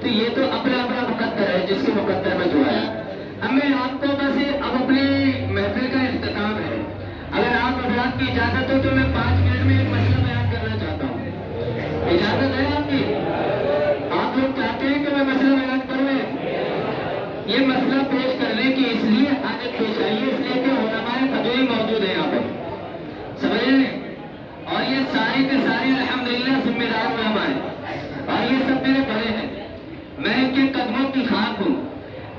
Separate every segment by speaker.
Speaker 1: تو یہ تو اپنا اپنا مقدر ہے جس کے مقدر میں جو ہے. اب میں آپ کو بس اب اپنی محفل کا اختتام ہے. اگر آپ حضرات کی اجازت ہو تو میں 5 منٹ میں ایک مسئلہ بیان کرنا چاہتا ہوں. اجازت ہے آپ کی؟ آپ لوگ چاہتے ہیں کہ میں مسئلہ بیان کروں؟ یہ مسئلہ پیش کرنے کی اس لیے حاجت پیش آئی ہے اس لیے کہ علماء قدوی موجود ہیں یہاں پر. سمجھ رہے ہیں؟ اور یہ سارے کے سارے الحمدللہ ذمہ دار علماء ہیں اور یہ سب میرے بڑے ہیں. میں ان کے قدموں کی خاک ہوں.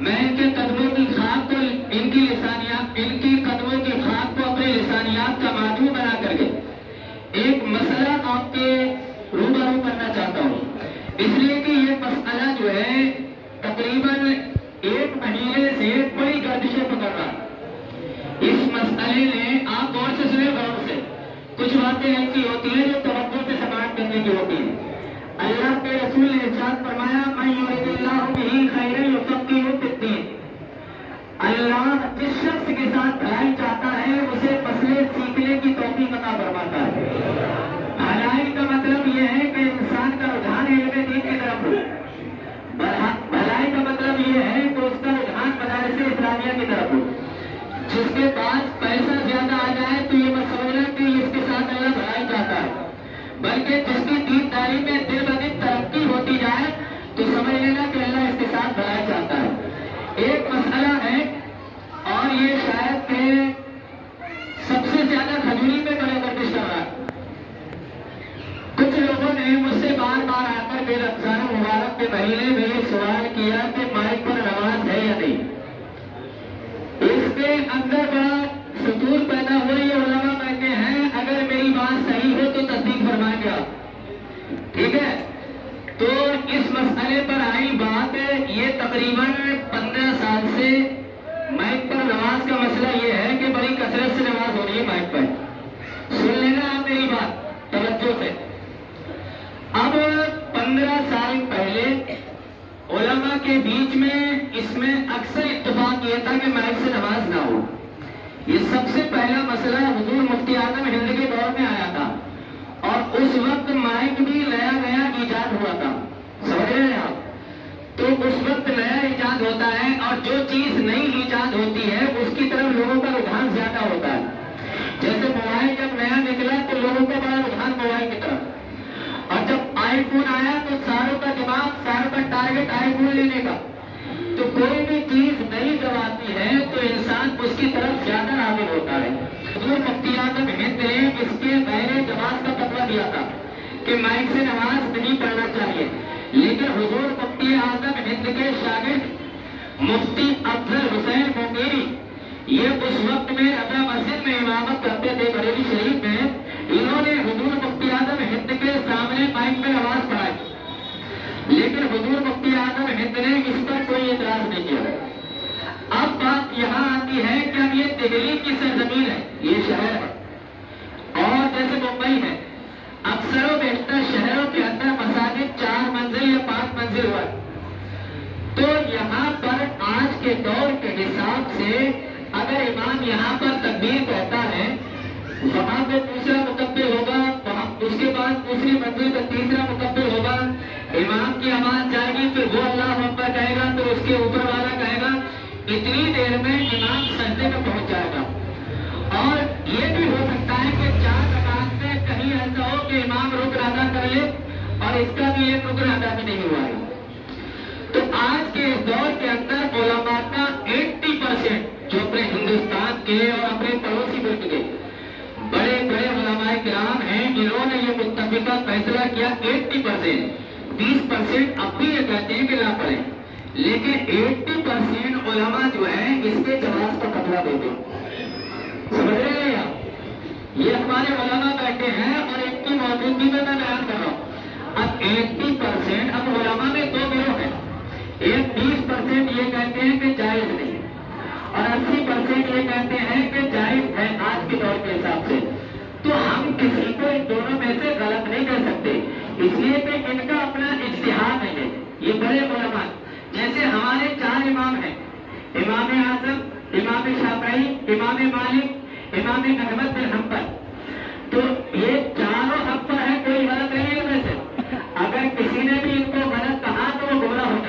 Speaker 1: میں ان کے قدموں کی خاک کو ان کی لسانیات ان کی قدموں کی خاک کو اپنے لسانیات کا معدوم بنا کر کے ایک مسئلہ آپ کے روبرو کرنا چاہتا ہوں. اس لیے کہ یہ مسئلہ جو ہے تقریباً 1 مہینے سے بڑی گردشیں پکڑ رہا. اس مسئلے نے آپ غور سے سنیں غور سے کچھ باتیں ایسی ہوتی ہیں جو توجہ سے سماعت کرنے کی ہوتی ہیں. اللہ کے رسول نے ارشاد فرمایا من یرید اللہ بہ خیرا یفقہہ فی الدین. اللہ جس شخص کے ساتھ بھلائی چاہتا ہے اسے مسئلے سیکھنے کی توفیق عطا فرماتا ہے. بھلائی کا مطلب یہ ہے کہ انسان کا رجحان علم دین کی طرف ہو. بھلائی کا مطلب یہ ہے کہ اس کا رجحان مدارس اسلامیہ کی طرف ہو. جس کے پاس پیسہ زیادہ آ جائے تو یہ مت سمجھنا کہ اس کے ساتھ اللہ بھلائی چاہتا ہے، بلکہ جس کی دینداری میں دن بدن ترقی ہوتی جائے تو سمجھ لینا کہ اللہ اس کے ساتھ بھلائی چاہتا ہے. ایک مسئلہ ہے اور یہ شاید کہ سب سے زیادہ کھجوری میں بڑے گردش کر رہا ہے. کچھ لوگوں نے مجھ سے بار بار آ کر میرے رمضان مبارک کے مہینے میں یہ سوال کیا کہ مائک پر نماز ہے یا نہیں. اس کے اندر بڑا ستور پیدا ہوئی. یہ علماء کہتے ہیں اگر میری بات صحیح ہو تو تصدیق فرمائیں گے آپ. ٹھیک ہے؟ تو اس مسئلے پر آئی بات یہ تقریباً 15 سال سے مائک پر نماز کا مسئلہ یہ ہے کہ بڑی کثرت سے نماز ہو رہی ہے مائک پر. سن لینا آپ میری بات توجہ سے. اب 15 سال پہلے علماء کے بیچ میں اس میں اکثر اتفاق یہ تھا کہ مائک سے نماز نہ ہو. یہ سب سے پہلا مسئلہ حضور مفتی اعظم ہند کے دور میں آیا تھا اور اس وقت مائک بھی نیا نیا ایجاد ہوا تھا. سمجھ رہے ہیں آپ؟ تو اس وقت نیا ایجاد ہوتا ہے اور جو چیز نئی ایجاد ہوتی ہے اس کی طرف لوگوں کا رجحان زیادہ ہوتا ہے. جیسے موبائل جب نیا نکلا تو لوگوں کا بڑا رجحان موبائل کی طرف. اور جب آئی فون آیا تو ساروں کا دماغ ساروں کا ٹارگٹ آئی فون لینے کا. تو کوئی بھی چیز نئی جب آتی ہے تو انسان اس کی طرف زیادہ راغب ہوتا ہے. حضور مفتی اعظم ہند نے اس کے غیر جواز کا فتویٰ دیا تھا کہ مائک سے نماز نہیں پڑھنا چاہیے. لیکن حضور مفتی اعظم ہند کے شاگرد مفتی افضل حسین مونگیری یہ اس وقت میں رضا مسجد میں امامت کرتے تھے بریلی شریف میں. انہوں نے حضور مفتی اعظم ہند کے سامنے مائک میں نماز پڑھائی. لیکن حضور مفتی اعظم ہند نے اس پر کوئی اعتراض نہیں کیا. اب بات یہاں آتی ہے کہ اب یہ دہلی کی سرزمین ہے، یہ شہر ہے اور جیسے ممبئی ہے اکثر و بیشتر شہروں کے اندر مساجد 4 منزل یا 5 منزل ہوا. تو یہاں پر آج کے دور کے حساب سے اگر امام یہاں پر تکبیر کہتا ہے وہاں پہ دوسرا مکبر ہوگا، وہاں اس کے بعد دوسری منزل پہ تیسرا مکبر ہوگا. امام کی آواز جائے گی پھر وہ اللہ اکبر کہے گا تو اس کے اوپر والا کہے گا. اتنی دیر میں امام سجدے میں پہنچ جائے گا. اور یہ بھی ہو سکتا ہے کہ 4 رکعت میں کہیں ایسا ہو کہ امام رکن ادا کر لے اور اس کا بھی ایک رکن ادا بھی نہیں ہوا ہے. تو آج کے اس دور کے اندر علماء کا 80% جو اپنے ہندوستان کے اور اپنے پڑوسی ملک کے بڑے بڑے علماء کرام ہیں انہوں نے یہ متفقہ فیصلہ کیا 80%. 20% اب بھی یہ کہتے ہیں کہ نہ پڑھیں، لیکن 80% علماء جو ہیں اس کے جواز کا فتویٰ دیتے ہیں. سمجھ رہے ہیں آپ؟ یہ ہمارے علماء بیٹھے ہیں اور ان کی موجودگی میں بیان کر رہا ہوں. اب 80% اب علماء میں 2 گروہ ہیں. ایک 20% یہ کہتے ہیں کہ جائز نہیں اور 80% یہ کہتے ہیں کہ جائز ہے آج کے دور کے حساب سے. تو ہم کسی کو ان دونوں میں سے غلط نہیں کر سکتے اس لیے کہ ان کا اپنا اجتہاد ہے. یہ بڑے علماء جیسے ہمارے 4 امام ہیں، امام اعظم، امام شافعی، امام مالک، امام احمد بن حنبل. تو یہ چاروں حق پر ہے، کوئی غلط نہیں ہے. میں سے اگر کسی نے بھی ان کو غلط کہا تو وہ گمراہ ہو جائے.